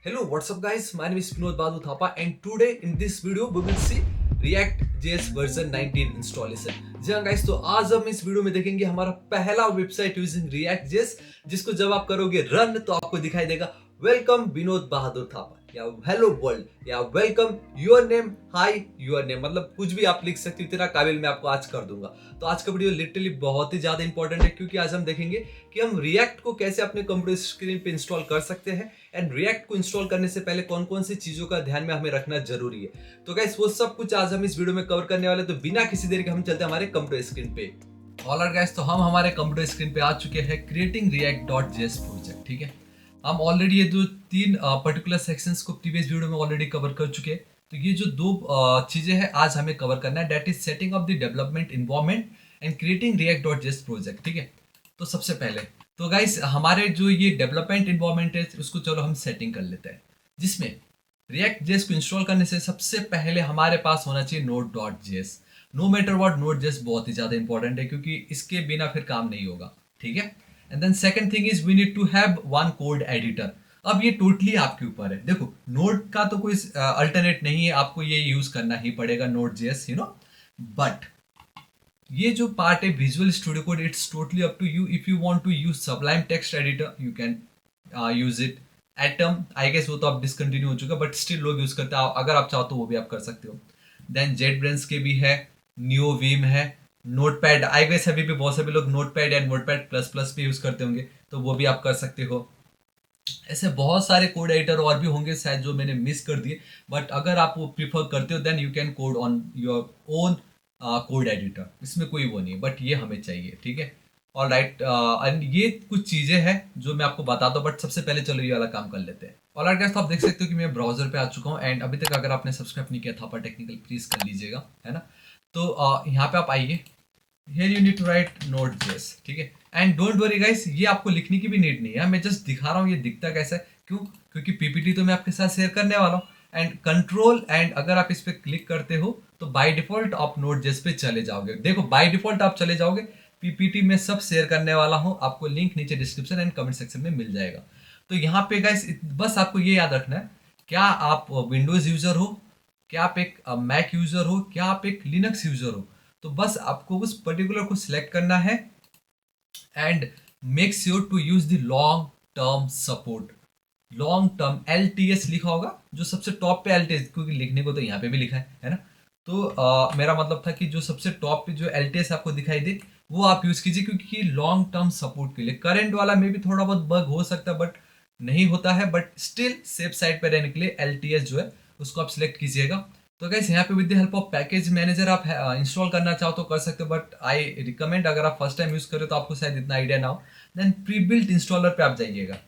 Hello, what's up guys? My name is Vinod Badhu Thapa and today in this video we will see React.js version 19 installation. जी हाँ guys, तो आज हम इस video में देखेंगे हमारा पहला वेबसाइट यूजिंग React.js जिसको जब आप करोगे रन तो आपको दिखाई देगा वेलकम विनोद बहादुर थापा या हेलो वर्ल्ड या welcome your name high your name, मतलब कुछ भी आप लिख सकते हो। इतना काबिल मैं आपको आज कर दूंगा। तो आज का वीडियो लिटरली बहुत ही ज्यादा इंपॉर्टेंट है क्योंकि आज हम देखेंगे कि हम रिएक्ट को कैसे अपने कंप्यूटर स्क्रीन पे इंस्टॉल कर सकते हैं एंड रिएक्ट को इंस्टॉल करने से पहले कौन कौन सी चीजों का ध्यान में हमें रखना जरूरी है। तो गाइस वो सब कुछ आज हम इस वीडियो में कवर करने वाले, तो बिना किसी देरी के हम चलते हैं हमारे कंप्यूटर स्क्रीन पे। ऑलराइट गाइस, तो हम हमारे कंप्यूटर स्क्रीन पे आ चुके हैं क्रिएटिंग react.js प्रोजेक्ट। ठीक है, हम ऑलरेडी ये जो तीन पर्टिकुलर सेक्शंस को प्रीवियस वीडियो में ऑलरेडी कवर कर चुके हैं। तो ये जो दो चीजें हैं आज हमें कवर करना है, that is setting up the development environment and creating react.js project. ठीक है, तो सबसे पहले तो गाइस हमारे जो ये डेवलपमेंट इन्वायरमेंट है उसको चलो हम सेटिंग कर लेते हैं, जिसमें React.js को इंस्टॉल करने से सबसे पहले हमारे पास होना चाहिए node.js। No matter what, node.js बहुत ही ज्यादा इंपॉर्टेंट है क्योंकि इसके बिना फिर काम नहीं होगा। ठीक है, and then second thing is we need to have one code editor. अब ये टोटली आपके ऊपर है। देखो नोड का तो कोई अल्टरनेट नहीं है, आपको ये यूज करना ही पड़ेगा node.js, बट ये जो पार्ट है visual studio code, it's totally up to you. If you want to use sublime text editor you can use it. Atom I guess वो तो अब डिसकंटिन्यू हो चुका, बट स्टिल लोग यूज करते हैं। अगर आप चाहो तो वो भी आप कर सकते हो। देन जेटब्रेंस के भी है, न्यू वीम है, नोटपैड आई गेस अभी भी बहुत सभी लोग नोटपैड या नोटपैड प्लस प्लस भी यूज करते होंगे, तो वो भी आप कर सकते हो। ऐसे बहुत सारे कोड एडिटर और भी होंगे शायद जो मैंने मिस कर दिए, बट अगर आप वो प्रीफर करते हो then you can code on your own code editor, इसमें कोई वो नहीं, बट ये हमें चाहिए। ठीक है, और राइट, एंड ये कुछ चीजें हैं जो मैं आपको बताता हूँ, बट सबसे पहले चलो ये वाला काम कर लेते हैं। और राइट गाइस, तो आप देख सकते हो कि मैं ब्राउजर पे आ चुका हूँ एंड अभी तक अगर आपने सब्सक्राइब नहीं किया थापा टेक्निकल प्लीज कर लीजिएगा, है ना। तो यहाँ पे आप आइए, here you need to write node.js। ठीक है, एंड डोंट वरी गाइस, ये आपको लिखने की भी नीड नहीं है, मैं जस्ट दिखा रहा हूँ ये दिखता कैसा है। क्यों? क्योंकि पीपीटी तो मैं आपके साथ शेयर करने वाला हूँ। एंड कंट्रोल एंड अगर आप इस पे क्लिक करते हो तो बाय डिफॉल्ट आप node.js पे चले जाओगे। देखो बाय डिफॉल्ट आप चले जाओगे, पीपीटी में सब शेयर करने वाला हूँ, आपको लिंक नीचे डिस्क्रिप्शन एंड कमेंट सेक्शन में मिल जाएगा। तो यहाँ पे गाइस बस आपको ये याद रखना है, क्या आप विंडोज यूजर हो, क्या आप एक मैक यूजर हो, क्या आप एक लिनक्स यूजर हो, तो बस आपको उस पर्टिकुलर को सिलेक्ट करना है and make sure to use the long term support. Long term LTS लिखा होगा जो सबसे टॉप पे LTS, क्योंकि लिखने को तो यहाँ पे भी लिखा है ना। तो मेरा मतलब था कि जो सबसे टॉप पे जो LTS आपको दिखाई दे वो आप यूज कीजिए, क्योंकि लॉन्ग टर्म सपोर्ट के लिए करंट वाला में भी थोड़ा बहुत बग हो सकता है बट नहीं होता है, बट स्टिल सेफ साइड पे रहने के लिए LTS जो है उसको आप सिलेक्ट कीजिएगा। तो गाइस यहाँ पे with the help of package manager आप इंस्टॉल करना चाहो तो कर सकते हो, बट आई रिकमेंड अगर आप फर्स्ट टाइम यूज करो तो आपको शायद इतना आइडिया ना हो, देन प्री बिल्ट इंस्टॉलर पे आप जाइएगा।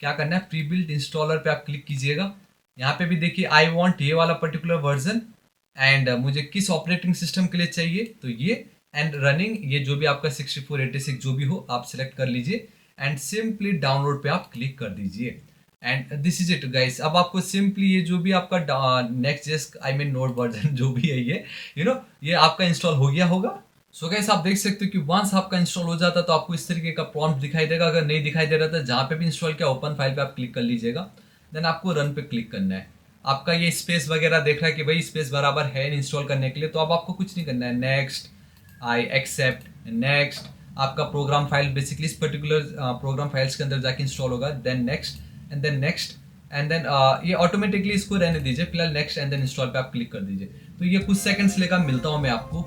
क्या करना है, प्री बिल्ट इंस्टॉलर पे आप क्लिक कीजिएगा। यहाँ पे भी देखिए आई वांट ये वाला पर्टिकुलर वर्जन एंड मुझे किस ऑपरेटिंग सिस्टम के लिए चाहिए तो ये, एंड रनिंग ये जो भी आपका 6486 जो भी हो आप सिलेक्ट कर लीजिए एंड सिंपली डाउनलोड पे आप क्लिक कर दीजिए and this is it guys. अब आपको सिंपली ये जो भी आपका नेक्स्ट जेस आई मीन नोड वर्जन जो भी है ये ये आपका इंस्टॉल हो गया होगा। सो गाइस आप देख सकते हो कि वंस आपका इंस्टॉल हो जाता है तो आपको इस तरीके का प्रॉम्प्ट दिखाई देगा। अगर नहीं दिखाई दे रहा था जहाँ पे भी इंस्टॉल किया ओपन फाइल पे आप क्लिक कर लीजिएगा, देन आपको रन पे क्लिक करना है। आपका ये स्पेस वगैरह देख रहा है कि भाई स्पेस बराबर है इंस्टॉल करने के लिए, तो अब आपको कुछ नहीं करना है, नेक्स्ट आई एक्सेप्ट नेक्स्ट। आपका प्रोग्राम फाइल बेसिकली इस पर्टिकुलर प्रोग्राम फाइल्स के अंदर जाके इंस्टॉल होगा, then next and then next and then ये ऑटोमेटिकली इसको रहने दीजिए फिलहाल, नेक्स्ट एंड देन इंस्टॉल पे आप क्लिक कर दीजिए। तो ये कुछ सेकंड्स लेगा, मिलता हूं मैं आपको।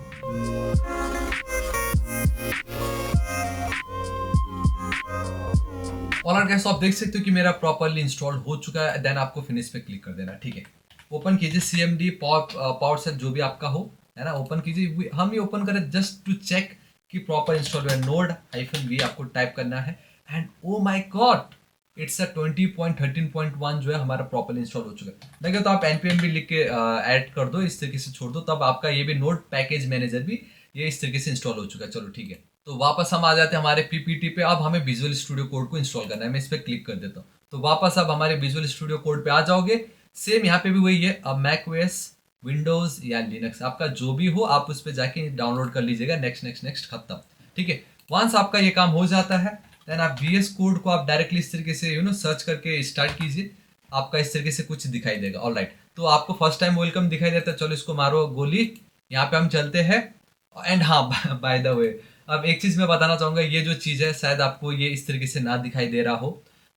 ऑलराइट गाइस, आप देख सकते हो कि मेरा प्रॉपर्ली इंस्टॉल हो चुका है, देन आपको फिनिश पे क्लिक कर देना। ठीक है, ओपन कीजिए CMD पावर सेल जो भी आपका हो, है ना, ओपन कीजिए। हम ये ओपन करें जस्ट टू चेक कि प्रॉपर इंस्टॉल हुआ है। node-v आपको टाइप करना है and O my God it's 20.13.1 जो है हमारा प्रॉपर इंस्टॉल हो चुका है। देखिए तो आप npm भी लिख के ऐड कर दो, इस तरीके से छोड़ दो, तब आपका ये भी नोड पैकेज मैनेजर भी ये इस तरीके से इंस्टॉल हो चुका है। चलो ठीक है, तो वापस हम आ जाते हैं हमारे पीपीटी पे। अब हमें विजुअल स्टूडियो कोड को इंस्टॉल करना है, मैं इस पर क्लिक कर देता हूँ तो वापस अब हमारे विजुअल स्टूडियो कोड पे आ जाओगे। सेम यहाँ पे भी वही है, अब मैक ओएस विंडोज या लिनक्स आपका जो भी हो आप उस पर जाके डाउनलोड कर लीजिएगा, नेक्स्ट नेक्स्ट नेक्स्ट खत्म। ठीक है, वंस आपका ये काम हो जाता है देन आप VS कोड को आप डायरेक्टली इस तरीके से सर्च करके स्टार्ट कीजिए। आपका इस तरीके से कुछ दिखाई देगा। ऑलराइट, तो आपको फर्स्ट टाइम वेलकम दिखाई देता है, चलो इसको मारो गोली। यहाँ पे हम चलते हैं। एंड हाँ, बाय द वे, अब एक चीज़ मैं बताना चाहूँगा, ये जो चीज़ है शायद आपको ये इस तरीके से ना दिखाई दे रहा हो,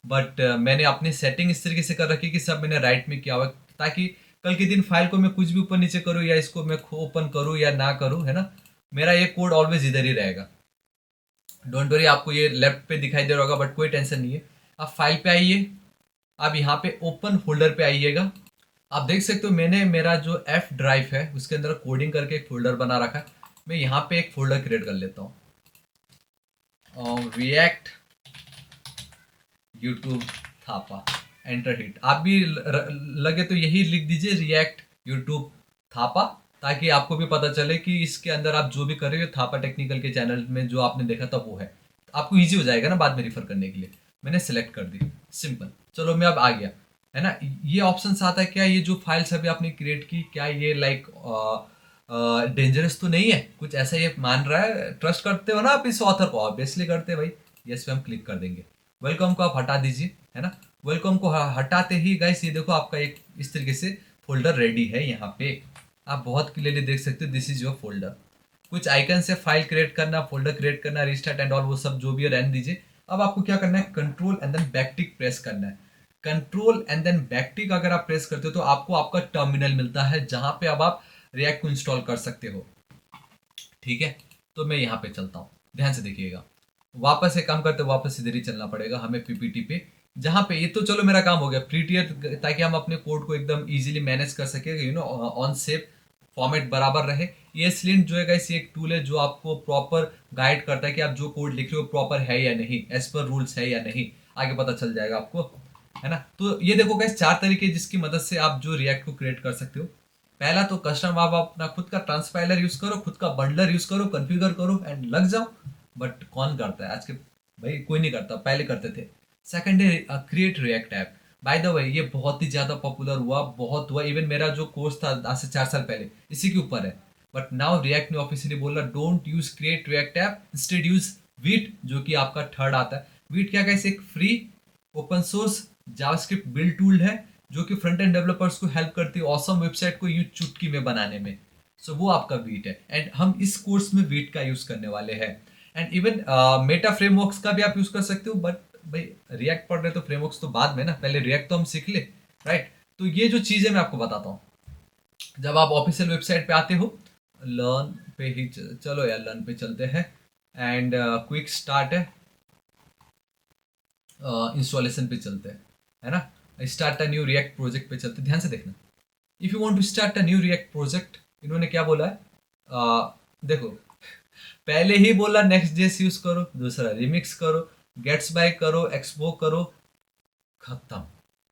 बट मैंने अपनी सेटिंग इस तरीके से कर रखी कि सब मैंने राइट में किया हुआ है, ताकि कल के दिन फाइल को मैं कुछ भी ऊपर नीचे करूँ या इसको मैं ओपन करूँ या ना करूँ, है ना, मेरा ये कोड ऑलवेज इधर ही रहेगा। डोंट वरी, आपको ये लेफ्ट पे दिखाई दे रहा होगा बट कोई टेंशन नहीं है। आप फाइल पे आइए, आप यहाँ पे ओपन फोल्डर पे आइएगा। आप देख सकते हो मैंने मेरा जो एफ ड्राइव है उसके अंदर कोडिंग करके एक फोल्डर बना रखा है। मैं यहाँ पे एक फोल्डर क्रिएट कर लेता हूँ, react YouTube Thapa, enter hit. आप भी लगे तो यही लिख दीजिए, रिएक्ट यूट्यूब थापा, ताकि आपको भी पता चले कि इसके अंदर आप जो भी कर रहे हो थापा टेक्निकल के चैनल में जो आपने देखा था वो है। आपको इजी हो जाएगा ना बाद में रिफर करने के लिए। मैंने सेलेक्ट कर दी, सिंपल। चलो मैं अब आ गया, है ना। ये ऑप्शन आता है क्या, ये जो फाइल्स अभी आपने क्रिएट की, क्या ये लाइक डेंजरस तो नहीं है, कुछ ऐसा ये मान रहा है? ट्रस्ट करते हो ना आप इस ऑथर को? ऑब्वियसली करते हैं भाई। यस पे हम क्लिक कर देंगे। वेलकम को आप हटा दीजिए, है ना। वेलकम को हटाते ही गाइस ये देखो आपका एक इस तरीके से फोल्डर रेडी है। यहाँ पे आप बहुत क्लियरली देख सकते हो, दिस इज योर फोल्डर। कुछ आइकन से फाइल क्रिएट करना, फोल्डर क्रिएट करना, रिस्टार्ट एंड ऑल, वो सब जो भी है रहने दीजिए। अब आपको क्या करना है, control and then backtick press करना है। कंट्रोल एंड देन बैकटिक अगर आप प्रेस करते हो तो आपको आपका टर्मिनल मिलता है, जहां पे अब आप रिएक्ट को इंस्टॉल कर सकते हो। ठीक है, तो मैं यहाँ पे चलता हूँ, ध्यान से देखिएगा। वापस से काम करते वापस इधर ही चलना पड़ेगा हमें पीपीटी पे, जहाँ पे ये तो चलो मेरा काम हो गया प्रीटियर, ताकि हम अपने कोड को एकदम इजीली मैनेज कर सके, you know, on shape format बराबर रहे। ये स्लिंट जो है गाइस, ये एक टूल है जो आपको प्रॉपर गाइड करता है कि आप जो कोड लिख रहे हो प्रॉपर है या नहीं, एज पर रूल्स है या नहीं, आगे पता चल जाएगा आपको, है ना। तो ये देखो गाइस 4 तरीके जिसकी मदद से आप जो रिएक्ट को क्रिएट कर सकते हो। पहला तो कस्टम, आप अपना खुद का ट्रांसपाइलर यूज करो, खुद का बंडलर यूज करो, कॉन्फ़िगर करो एंड लग जाओ। बट कौन करता है आज के, भाई कोई नहीं करता, पहले करते थे। सेकंड है create react app. By the way ये बहुत ही ज्यादा पॉपुलर हुआ, बहुत हुआ। इवन मेरा जो कोर्स था आज से 4 साल पहले इसी के ऊपर है। बट नाउ रिएक्ट ने ऑफिशियली बोला don't use create react app, instead use wheat, जो कि आपका थर्ड आता है। वीट क्या कैसे एक free open source JavaScript build tool है, जो कि फ्रंट एंड डेवलपर्स को हेल्प करती है ऑसम वेबसाइट को यूज चुटकी में बनाने में। सो वो आपका वीट है, एंड हम इस कोर्स में वीट का यूज करने वाले हैं। एंड इवन मेटा फ्रेमवर्क्स का भी आप यूज कर सकते हो, बट भाई रिएक्ट पढ़ रहे तो फ्रेमवर्क्स तो बाद में ना, पहले रिएक्ट तो हम सीख ले, राइट। तो ये जो चीजें मैं आपको बताता हूँ, जब आप ऑफिशियल वेबसाइट पे आते हो, लर्न पे ही चलो यार, लर्न पे चलते हैं। एंड क्विक स्टार्ट है, इंस्टॉलेशन पे चलते हैं, है ना। Start a new React project पे चलते, ध्यान से देखना। If you want to start a new React project, इन्होंने क्या बोला है, देखो पहले ही बोला नेक्स्ट जेस यूज करो, दूसरा रिमिक्स करो, गेट्स बाय करो, एक्सपो करो, खत्म।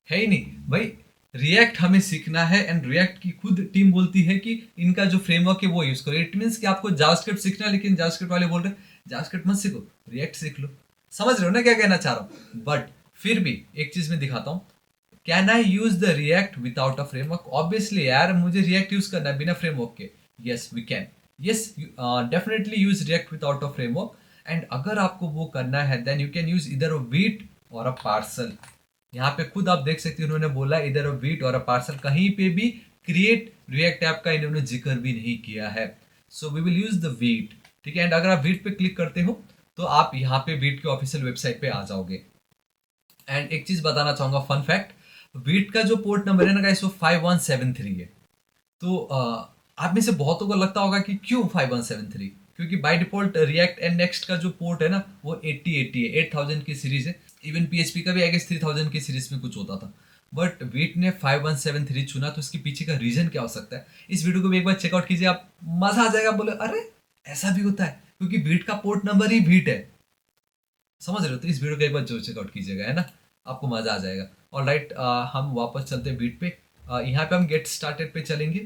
है ही नहीं भाई। रिएक्ट हमें सीखना है, एंड रिएक्ट की खुद टीम बोलती है कि इनका जो फ्रेमवर्क है वो यूज करो। इट मीन्स कि आपको जावास्क्रिप्ट सीखना है, लेकिन जावास्क्रिप्ट वाले बोल रहे हैं जावास्क्रिप्ट मत सीखो, रिएक्ट सीख लो। समझ रहे हो ना क्या कहना चाह रहा हूँ? बट फिर भी एक चीज मैं दिखाता हूँ, can I use the React without a framework? Obviously यार, मुझे रिएक्ट यूज करना है बिना फ्रेमवर्क के। Yes we can, yes definitely use React without a framework. And अगर आपको वो करना है देन यू कैन यूज इधर अ वीट और अ पार्सल। यहाँ पे खुद आप देख सकते हो, उन्होंने बोला इधर अ वीट और अ पार्सल, कहीं पे भी क्रिएट रिएक्ट ऐप का इन्होंने जिक्र भी नहीं किया है। So we will use the Vite, ठीक है। एंड अगर आप वीट पे क्लिक करते हो तो आप यहाँ पे वीट के ऑफिशियल वेबसाइट पे आ जाओगे। एंड एक चीज बताना चाहूंगा, फन फैक्ट, वीट का जो पोर्ट नंबर है ना गाइस, वो 5173 है। तो आप में से बहुतों को लगता होगा कि क्यों 5173, क्योंकि by default react and next का जो पोर्ट है ना वो 8080 है, 8000 की सीरीज है। इवन पीएचपी का भी आई गेस 3000 की सीरीज में कुछ होता था, बट वीट ने 5173 चुना। तो इसके पीछे का रीजन क्या हो सकता है, इस वीडियो को भी एक बार चेकआउट कीजिए, आप मजा आ जाएगा। बोले अरे ऐसा भी होता है, क्योंकि वीट का पोर्ट नंबर ही वीट है, समझ रहे हो? तो इस वीडियो को एक बार जरूर चेकआउट कीजिएगा, है ना, आपको मजा आ जाएगा। और राइट, हम वापस चलते हैं वीट पे। यहाँ पे हम गेट स्टार्टेड पे चलेंगे।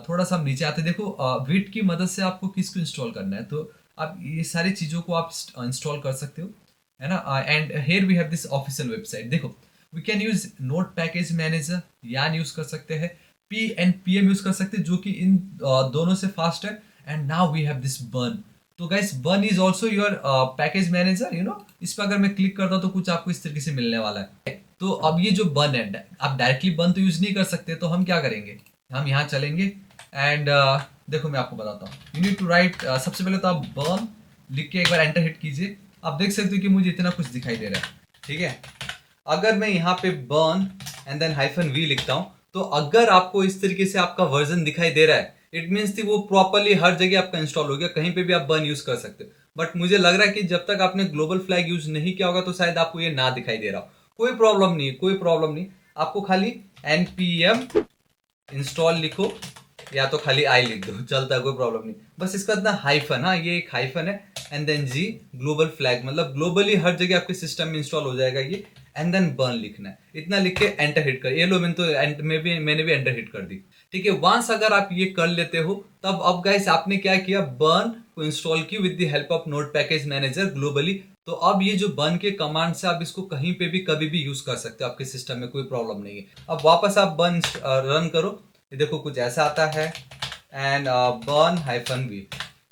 थोड़ा सा हम नीचे आते, देखो वीट की मदद से आपको किसको इंस्टॉल करना है, तो आप ये सारी चीज़ों को आप इंस्टॉल कर सकते हो, है ना। And here we have this official website. देखो we can use node package manager, yarn use कर सकते हैं, P N P M use कर सकते हैं, जो कि इन दोनों से फास्ट है। And now we have this Bun. तो guys Bun is also your package manager, you know. इस पर अगर मैं क्लिक करता हूँ तो कुछ आपको इस तरीके से मिलने वाला है। तो अब ये जो बर्न है, आप डायरेक्टली बर्न तो यूज नहीं कर सकते, तो हम क्या करेंगे, हम यहाँ चलेंगे एंड देखो मैं आपको बताता हूँ। यू नीड टू राइट, सबसे पहले तो आप बर्न लिख के एक बार एंटर हिट कीजिए। आप देख सकते हो कि मुझे इतना कुछ दिखाई दे रहा है, ठीक है। अगर मैं यहाँ पे बर्न एंड देन -v लिखता हूँ, तो अगर आपको इस तरीके से आपका वर्जन दिखाई दे रहा है, इट मीन्स कि वो प्रॉपरली हर जगह आपका इंस्टॉल हो गया, कहीं पे भी आप बर्न यूज कर सकते हो। बट मुझे लग रहा है कि जब तक आपने ग्लोबल फ्लैग यूज नहीं किया होगा तो शायद आपको ये ना दिखाई दे रहा हो। कोई प्रॉब्लम नहीं है, कोई प्रॉब्लम नहीं। आपको खाली npm इंस्टॉल लिखो या तो खाली आई लिख दो, चलता है, कोई प्रॉब्लम नहीं। बस इसका इतना हाइफन, हाँ ये एक हाइफन है, and then G global flag, मतलब ग्लोबली हर जगह आपके सिस्टम में इंस्टॉल हो जाएगा ये। एंड देन बर्न लिखना है, इतना लिख के एंटर हिट कर। ये लो, मैंने भी एंटर हिट कर दी, ठीक है। वंस अगर आप ये कर लेते हो, तब अब गाइस आपने क्या किया, बर्न को इंस्टॉल की with the help of node package manager globally. तो अब ये जो बर्न के कमांड से आप इसको कहीं पे भी कभी भी यूज कर सकते हो, आपके सिस्टम में कोई प्रॉब्लम नहीं है। अब वापस आप बर्न रन करो, ये देखो कुछ ऐसा आता है, एंड बर्न -v,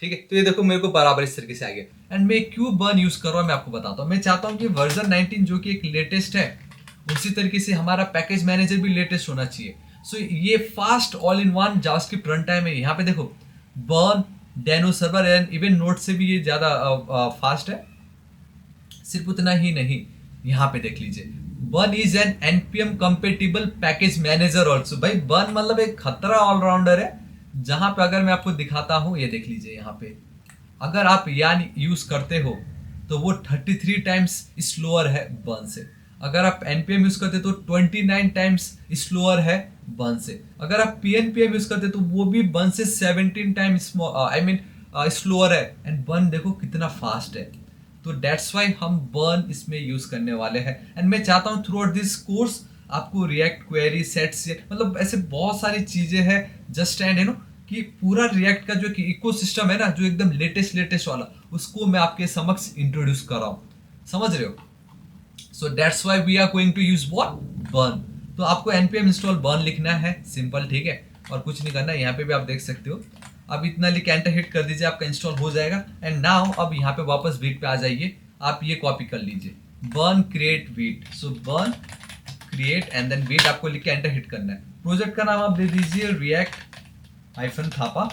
ठीक है। तो ये देखो मेरे को बराबर इस तरीके से आ गया। एंड मैं क्यों बर्न यूज कर रहा हूँ मैं आपको बताता हूँ। मैं चाहता हूँ कि वर्जन 19 जो कि एक लेटेस्ट है, उसी तरीके से हमारा पैकेज मैनेजर भी लेटेस्ट होना चाहिए। सो ये fast all in one JavaScript run time है। यहाँ पे देखो Bun, Deno server and even Node से भी ये ज़्यादा फास्ट है। सिर्फ उतना ही नहीं, यहाँ पे देख लीजिए, burn is an npm compatible package manager also. भाई बर्न मतलब एक खतरा ऑलराउंडर है, जहां पे अगर मैं आपको दिखाता हूं, ये देख लीजिए यहाँ पे, अगर आप यान यूज करते हो तो वो 33 टाइम्स स्लोअर है बर्न से। अगर आप npm यूज करते तो 29 टाइम्स स्लोअर है बर्न से। अगर आप pnpm यूज करते तो वो भी बर्न से 17 टाइम्स स्लोअर है। एंड बर्न देखो कितना फास्ट है। तो डेट्स वाई हम बर्न इसमें यूज करने वाले हैं। एंड मैं चाहता हूँ थ्रू आउट दिस कोर्स आपको रिएक्ट क्वेरी सेट्स, मतलब ऐसे बहुत सारी चीजें हैं जस्ट एंड यू नो, कि पूरा रिएक्ट का जो इकोसिस्टम है ना, जो एकदम लेटेस्ट वाला, उसको मैं आपके समक्ष इंट्रोड्यूस कर रहा हूँ, समझ रहे हो। So that's why we are going to use what, Bun. तो आपको npm इंस्टॉल बर्न लिखना है, सिंपल, ठीक है, और कुछ नहीं करना है। यहाँ पे भी आप देख सकते हो, अब इतना लिख एंटर हिट कर दीजिए, आपका इंस्टॉल हो जाएगा। एंड नाउ अब यहाँ पे वापस वीट पे आ जाइए, आप ये कॉपी कर लीजिए, Bun create Vite. So Bun create and then Vite आपको लिख के एंटर हिट करना है। प्रोजेक्ट का नाम आप दे दीजिए रिएक्ट थापा।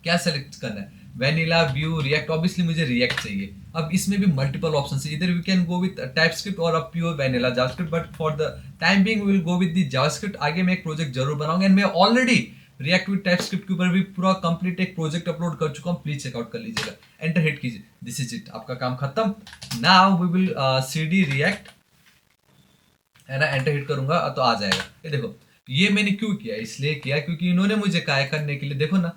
क्या सेलेक्ट करना है, वेनिला, व्यू, रिएक्ट। ऑब्वियसली मुझे रिएक्ट चाहिए। अब इसमें भी मल्टीपल ऑप्शन है, इधर we can go with TypeScript और a pure vanilla JavaScript, but for the time being we will go with the JavaScript. आगे मैं एक प्रोजेक्ट जरूर बनाऊंगा, एंड मैं ऑलरेडी रिएक्ट विद टाइपस्क्रिप्ट के ऊपर भी पूरा कंप्लीट एक प्रोजेक्ट अपलोड कर चुका हूँ, प्लीज चेकआउट कर लीजिएगा। एंटर हिट कीजिए, दिस इज इट, आपका काम खत्म। Now we will cd React, है ना, एंटर हिट करूंगा तो आ जाएगा। ये देखो, ये मैंने क्यों किया, इसलिए किया क्योंकि इन्होंने मुझे कहा है करने के लिए। देखो ना,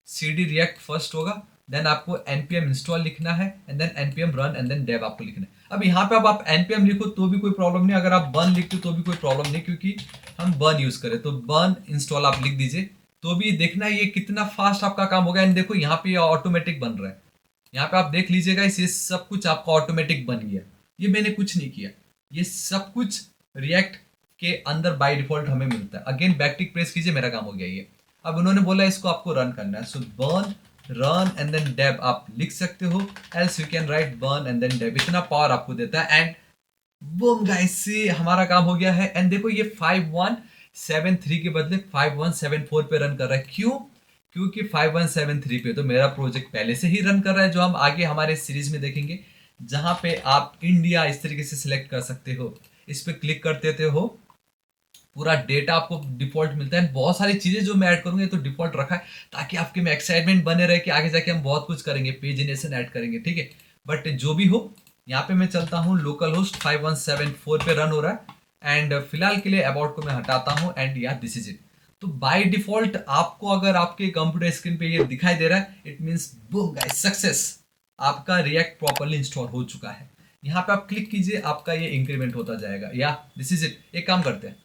cd रिएक्ट फर्स्ट होगा, देन आपको npm इंस्टॉल लिखना है, and then npm run, and then dev आपको लिखना है। अब यहाँ पे अब आप npm लिखो तो भी कोई प्रॉब्लम नहीं, अगर आप बर्न लिखते हो तो भी कोई प्रॉब्लम नहीं, क्योंकि हम बर्न यूज करें। तो बर्न इंस्टॉल आप लिख दीजिए, तो भी देखना ये कितना फास्ट आपका काम होगा। एंड देखो यहाँ पे ऑटोमेटिक बन रहा है, यहाँ पे आप देख लीजिएगा, ये सब कुछ आपका ऑटोमेटिक बन गया। ये मैंने कुछ नहीं किया, ये सब कुछ रिएक्ट के अंदर बाय डिफॉल्ट हमें मिलता है। अगेन बैकटिक प्रेस कीजिए, मेरा काम हो गया ये। अब उन्होंने बोला इसको आपको रन करना है, so Bun run and then dev आप लिख सकते हो, else you can write Bun and then dev. इतना पावर आपको देता है, एंड बूम गाइस, से हमारा काम हो गया है। एंड देखो ये 5173 के बदले 5174 पे रन कर रहा है। क्यों? क्योंकि 5173 पे तो मेरा प्रोजेक्ट पहले से ही रन कर रहा है, जो हम आगे हमारे सीरीज में देखेंगे, जहां पे आप इंडिया इस तरीके से सिलेक्ट कर सकते हो। इस पे क्लिक कर देते हो, पूरा डेटा आपको डिफॉल्ट मिलता है। बहुत सारी चीजें जो मैं ऐड करूंगा तो डिफॉल्ट रखा है, ताकि आपके में एक्साइटमेंट बने रहे कि आगे जाके हम बहुत कुछ करेंगे, पेजिनेशन ऐड करेंगे, ठीक है। बट जो भी हो, यहाँ पे मैं चलता हूँ, लोकल होस्ट 5174 पे रन हो रहा है। एंड फिलहाल के लिए अबाउट को मैं हटाता हूँ, एंड या दिस इज इट। तो बाय डिफॉल्ट आपको अगर आपके कंप्यूटर स्क्रीन पे ये दिखाई दे रहा है, it means boom guys, success, आपका रिएक्ट प्रॉपर्ली इंस्टॉल हो चुका है। यहाँ पे आप क्लिक कीजिए, आपका ये इंक्रीमेंट होता जाएगा। या दिस इज इट। एक काम करते हैं,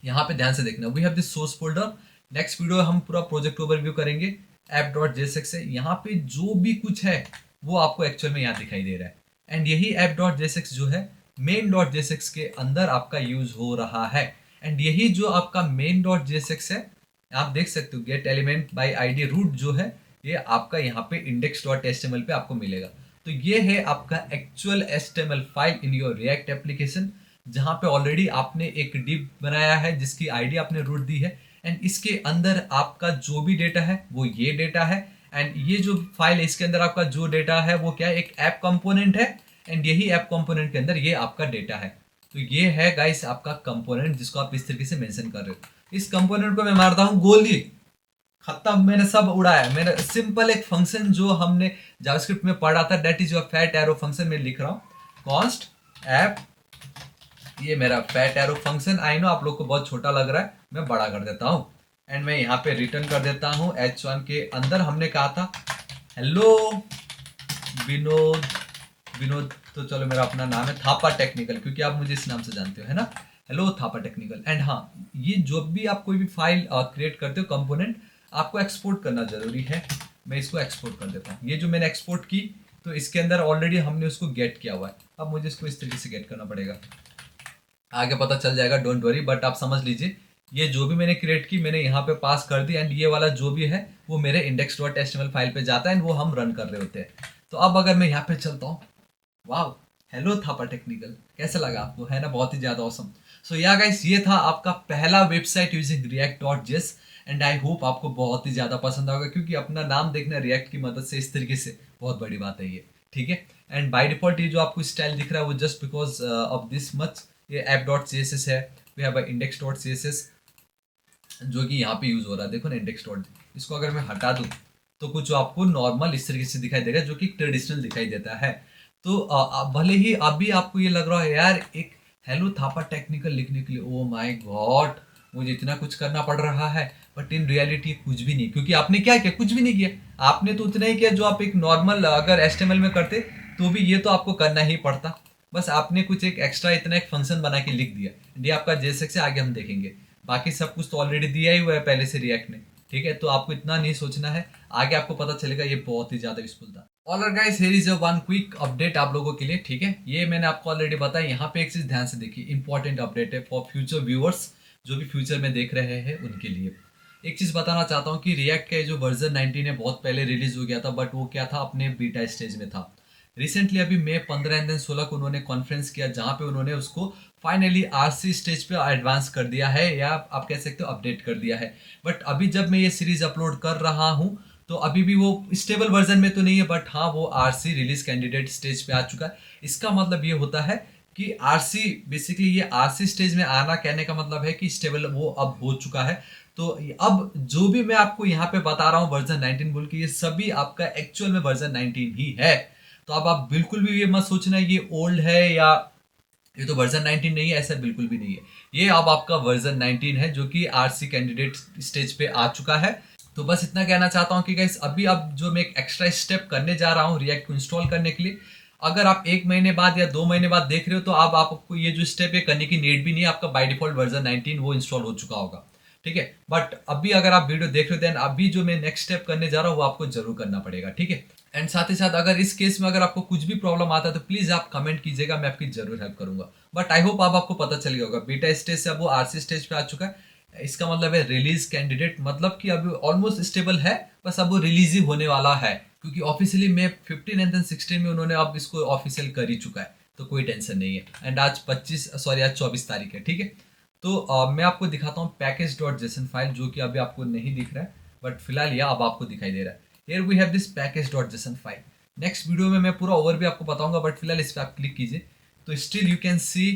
यहाँ पे ध्यान से देखना, we have this source folder. Next video हम पूरा प्रोजेक्ट ओवरव्यू करेंगे app.jsx से। यहाँ पे जो भी कुछ है वो आपको एक्चुअल में यहाँ दिखाई दे रहा है। एंड यही app.jsx जो है main.jsx के अंदर आपका यूज हो रहा है। एंड यही जो आपका main.jsx है, आप देख सकते हो, get element by ID root जो है, ये आपका यहाँ पे index.html पे आपको मिलेगा। तो ये है आपका actual HTML file in your react application, जहां पे ऑलरेडी आपने एक डिव बनाया है जिसकी आईडी आपने रूट दी है, एंड इसके अंदर आपका जो भी डेटा है वो ये डेटा है, एंड ये जो फाइल है इसके अंदर आपका जो डेटा है वो क्या है, एक ऐप कंपोनेंट है, एंड यही ऐप कंपोनेंट के अंदर ये आपका डेटा है। तो ये है गाइस आपका कंपोनेंट जिसको आप इस तरीके से मेंशन कर रहे हो। इस कंपोनेंट को मैं मारता हूँ गोली, खत्म, मैंने सब उड़ाया। मैंने सिंपल एक फंक्शन जो हमने जावास्क्रिप्ट में पढ़ा था, that is your fat arrow function, में लिख रहा हूँ कॉन्स्ट ऐप, ये मेरा fat arrow function. I know आप लोग को बहुत छोटा लग रहा है, मैं बड़ा कर देता हूँ, एंड मैं यहाँ पे रिटर्न कर देता हूँ H1 के अंदर हमने कहा था हेलो विनोद, विनोद तो चलो मेरा अपना नाम है, थापा टेक्निकल, क्योंकि आप मुझे इस नाम से जानते हो, है ना, हेलो थापा टेक्निकल। एंड हाँ, ये जो भी आप कोई भी फाइल क्रिएट करते हो कंपोनेंट, आपको एक्सपोर्ट करना जरूरी है। मैं इसको एक्सपोर्ट कर देता हूँ। ये जो मैंने एक्सपोर्ट की, तो इसके अंदर ऑलरेडी हमने उसको गेट किया हुआ है। अब मुझे इसको इस तरीके से गेट करना पड़ेगा, आगे पता चल जाएगा, डोंट वरी, बट आप समझ लीजिए ये जो भी मैंने क्रिएट की मैंने यहाँ पे पास कर दी, एंड ये वाला जो भी है वो मेरे index.html फाइल पे जाता है, एंड वो हम रन कर रहे होते हैं। तो अब अगर मैं यहाँ पे चलता हूँ, वाह, हेलो थापा टेक्निकल, कैसा लगा आपको, है ना, बहुत ही ज्यादा ऑसम। सो या गाइस, ये था आपका पहला website using react.js, and I hope आपको बहुत ही ज्यादा पसंद होगा, क्योंकि अपना नाम देखना रिएक्ट की मदद से इस तरीके से बहुत बड़ी बात है ये, ठीक है। एंड बाय डिफॉल्ट ये जो आपको स्टाइल दिख रहा है वो just because of this much, ये app.css है, वी हैव index.css जो कि यहाँ पे यूज हो रहा है, देखो ना इंडेक्स डॉट। इसको अगर मैं हटा दूँ तो कुछ आपको नॉर्मल इस तरीके से दिखाई देगा, जो कि ट्रेडिशनल दिखाई देता है। तो भले ही अभी आपको ये लग रहा है यार एक हेलो थापा टेक्निकल लिखने के लिए ओ माय गॉड मुझे इतना कुछ करना पड़ रहा है, बट इन रियलिटी कुछ भी नहीं, क्योंकि आपने क्या किया, कुछ भी नहीं किया। आपने तो उतना ही किया जो आप एक नॉर्मल अगर एचटीएमएल में करते तो भी ये तो आपको करना ही पड़ता। बस आपने कुछ एक एक्स्ट्रा इतना एक फंक्शन बना के लिख दिया। ये आपका जेएसएक्स से आगे हम देखेंगे, बाकी सब कुछ तो ऑलरेडी दिया ही हुआ है पहले से रिएक्ट ने, ठीक है। तो आपको इतना नहीं सोचना है, आगे आपको पता चलेगा ये बहुत ही ज्यादा यूजफुल था। Alright guys, here is a one quick update आप लोगों के लिए, ठीक है। ये मैंने आपको ऑलरेडी बताया। यहाँ पे एक चीज ध्यान से देखिए, इंपॉर्टेंट अपडेट है फॉर फ्यूचर व्यूअर्स, जो भी फ्यूचर में देख रहे हैं उनके लिए। एक चीज बताना चाहता हूँ कि रिएक्ट का जो वर्जन 19 है बहुत पहले रिलीज हो गया था, बट वो क्या था, अपने बीटा स्टेज में था। रिसेंटली अभी मई 15 एंड 16 को उन्होंने कॉन्फ्रेंस किया, जहां पे उन्होंने उसको फाइनली आरसी स्टेज पे एडवांस कर दिया है, या आप कह सकते हो अपडेट कर दिया है। बट अभी जब मैं ये सीरीज अपलोड कर रहा हूं तो अभी भी वो स्टेबल वर्जन में तो नहीं है, बट हाँ वो आरसी रिलीज कैंडिडेट स्टेज पे आ चुका है। इसका मतलब ये होता है कि आरसी बेसिकली, ये आरसी स्टेज में आना कहने का मतलब है कि स्टेबल वो अब हो चुका है। तो अब जो भी मैं आपको यहाँ पे बता रहा हूँ वर्जन 19 बोल के, ये सभी आपका एक्चुअल में वर्जन 19 ही है। तो अब आप बिल्कुल भी ये मत सोचना ये ओल्ड है या ये तो वर्जन 19 नहीं है, ऐसा बिल्कुल भी नहीं है। ये अब आपका वर्जन 19 है जो कि आरसी कैंडिडेट स्टेज पे आ चुका है। तो बस इतना कहना चाहता हूँ कि गाइस अभी अब जो मैं एक एक्स्ट्रा स्टेप करने जा रहा हूँ रिएक्ट को इंस्टॉल करने के लिए, अगर आप 1 महीने बाद या 2 महीने बाद देख रहे हो तो अब आपको ये जो स्टेप है करने की नीड भी नहीं है, आपका बाय डिफॉल्ट वर्जन 19 वो इंस्टॉल हो चुका होगा, ठीक है। बट अभी अगर आप वीडियो देख रहे हो देन अभी जो मैं नेक्स्ट स्टेप करने जा रहा हूँ वो आपको जरूर करना पड़ेगा, ठीक है। एंड साथ ही साथ अगर इस केस में अगर आपको कुछ भी प्रॉब्लम आता है तो प्लीज आप कमेंट कीजिएगा, मैं आपकी जरूर हेल्प करूंगा। बट आई होप अब आपको पता चल गया होगा, बीटा स्टेज से अब वो आरसी स्टेज पे आ चुका है। इसका मतलब है रिलीज कैंडिडेट, मतलब कि अभी ऑलमोस्ट स्टेबल है, बस अब वो रिलीज ही होने वाला है, क्योंकि ऑफिशियली मे 15 एंड 16 में उन्होंने अब इसको ऑफिशियल कर ही चुका है, तो कोई टेंशन नहीं है। एंड आज 24 तारीख है, ठीक है। तो मैं आपको दिखाता हूँ पैकेज डॉट जेसन फाइल, जो कि अभी आपको नहीं दिख रहा है, बट फिलहाल यह अब आपको दिखाई दे रहा है। Here we have this package dot JSON file. Next video में मैं पूरा ओवर भी आपको बताऊंगा, बट फिलहाल इस पर आप क्लिक कीजिए तो स्टिल यू कैन सी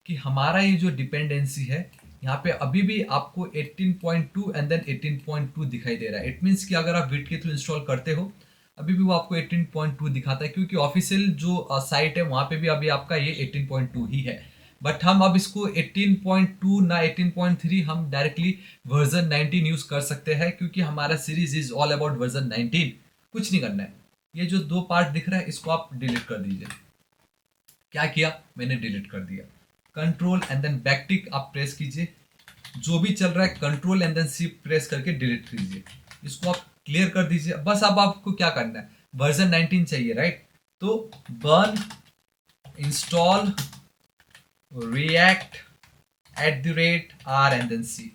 कि हमारा ये जो डिपेंडेंसी है यहाँ पे अभी भी आपको 18.2 एंड देन 18.2 दिखाई दे रहा है। इट मीन्स कि अगर आप विट के थ्रू इंस्टॉल करते हो अभी भी वो आपको 18.2 दिखाता है, क्योंकि ऑफिशियल जो साइट है वहाँ पे भी अभी आपका ये 18.2 ही है। बट हम अब इसको 18.2 ना 18.3 हम डायरेक्टली वर्जन 19 यूज कर सकते हैं, क्योंकि हमारा series is all about version 19। कुछ नहीं करना है, ये जो 2 पार्ट दिख रहा है इसको आप डिलीट कर दीजिए। क्या किया मैंने, डिलीट कर दिया। Control and then back tick आप प्रेस कीजिए, जो भी चल रहा है control and then C press करके डिलीट कीजिए, इसको आप क्लियर कर दीजिए। बस अब आपको क्या करना है, वर्जन 19 चाहिए, राइट। तो Bun install react @r and then C.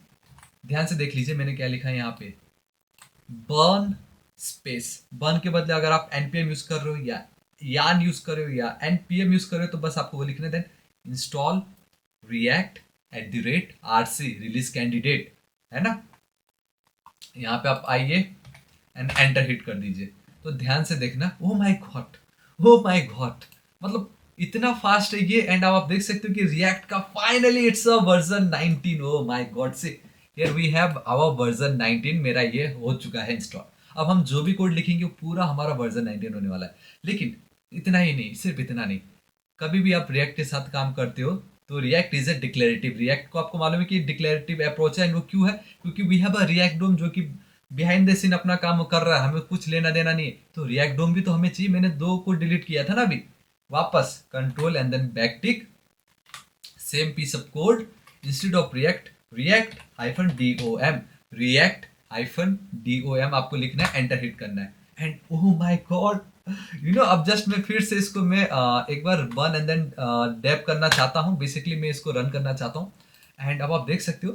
ध्यान से देख लीजिए मैंने क्या लिखा है यहाँ पे, बर्न स्पेस, बर्न के बदले अगर आप npm यूज कर रहे हो या यान यूज करे हो या npm यूज करे हो तो बस आपको वो लिखना then install react@rc release candidate, है ना। यहाँ पे आप आइए एंड एंटर हिट कर दीजिए। तो ध्यान से देखना, ओ my God, O my God, मतलब इतना फास्ट है ये। एंड अब आप देख सकते हो कि रिएक्ट का finally it's a version 19। Oh my God so here we have our version 19। मेरा ये हो चुका है इंस्टॉल। अब हम जो भी कोड लिखेंगे वो पूरा हमारा वर्जन 19 होने वाला है। लेकिन इतना ही नहीं, सिर्फ इतना नहीं, कभी भी आप रिएक्ट के साथ काम करते हो तो react is a declarative. React को आपको मालूम है कि डिक्लेरेटिव अप्रोच है। एंड वो क्यों है? क्योंकि वी हैव अ रिएक्ट डोम जो कि बिहाइंड द सीन अपना काम कर रहा है, हमें कुछ लेना देना नहीं है। तो रिएक्ट डोम भी तो हमें चाहिए। मैंने 2 को डिलीट किया था ना अभी। वापस control and then back tick, same piece of code, instead of React React hyphen DOM, React hyphen DOM आपको लिखना है, एंटर हिट करना है। एंड ओह माय गॉड, अब जस्ट मैं फिर से इसको मैं एक बार वन एंड देन डेप करना चाहता हूँ। बेसिकली मैं इसको रन करना चाहता हूँ। एंड अब आप देख सकते हो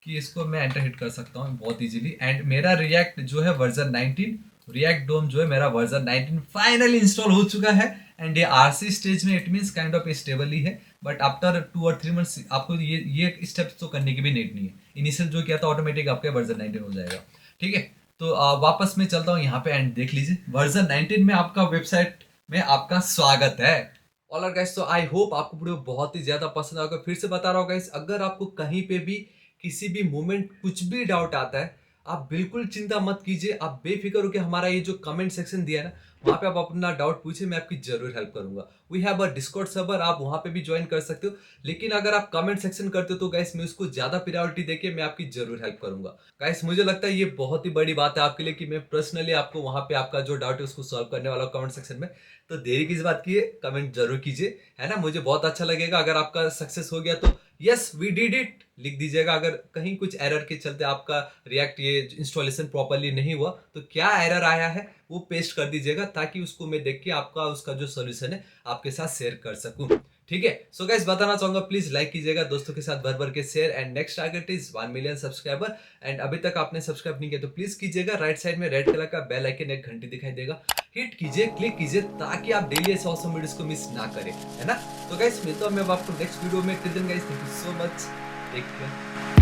कि इसको मैं एंटर हिट कर सकता हूँ बहुत इजीली। एंड मेरा रिएक्ट जो है वर्जन 19, रिएक्ट डोम जो है मेरा वर्जन 19 फाइनली इंस्टॉल हो चुका है। एंड ये आरसी स्टेज में, it means kind of stable ही है। बट आफ्टर 2 और 3 मंथ्स आपको ये स्टेप्स तो करने की भी नीड नहीं है। इनिशियल जो किया था ऑटोमेटिक आपका वर्जन 19 हो जाएगा, ठीक है। तो वापस मैं चलता हूँ यहाँ पे एंड देख लीजिए वर्जन 19 में आपका वेबसाइट में आपका स्वागत है। ऑलराइट गाइस, तो आई होप आपको वीडियो बहुत ही ज्यादा पसंद आएगा। फिर से बता रहा हूँ गाइस, अगर आपको कहीं पे भी किसी भी मोमेंट कुछ भी डाउट आता है, आप बिल्कुल चिंता मत कीजिए। आप बेफिक्र होकर हमारा ये जो कमेंट सेक्शन दिया है ना, वहाँ पे आप अपना डाउट पूछिए, मैं आपकी जरूर हेल्प करूंगा। We have a Discord server, आप वहाँ पे भी ज्वाइन कर सकते हो। लेकिन अगर आप कमेंट सेक्शन करते हो तो गाइस मैं उसको ज्यादा प्रायोरिटी देके मैं आपकी जरूर हेल्प करूंगा। गाइस मुझे लगता है ये बहुत ही बड़ी बात है आपके लिए कि मैं पर्सनली आपको वहाँ पे आपका जो डाउट है उसको सॉल्व करने वाला हूँ कमेंट सेक्शन में। तो देरी किस बात की है, कमेंट जरूर कीजिए, है ना। मुझे बहुत अच्छा लगेगा अगर आपका सक्सेस हो गया तो यस वी डिड इट लिख दीजिएगा। अगर कहीं कुछ एरर के चलते आपका रिएक्ट ये इंस्टॉलेशन प्रॉपर्ली नहीं हुआ तो क्या एरर आया है वो पेस्ट कर दीजिएगा, ताकि उसको मैं देख के आपका उसका जो सोल्यूशन है आपके साथ शेयर कर सकूं, ठीक है। सो गाइस बताना चाहूंगा, प्लीज लाइक कीजिएगा, दोस्तों के साथ भर भर के share. And next target is 1 million subscriber. And अभी तक आपने सब्सक्राइब नहीं किया तो प्लीज कीजिएगा। राइट साइड में रेड कलर का बेल आइकन एक घंटी दिखाई देगा, हिट कीजिए, क्लिक कीजिए, ताकि आप डेली ऐसे ऑसम वीडियोस को मिस ना करें, है ना। तो गाइस मिलता हूं मैं आपको नेक्स्ट वीडियो में। Till then guys, thank you so much, take care.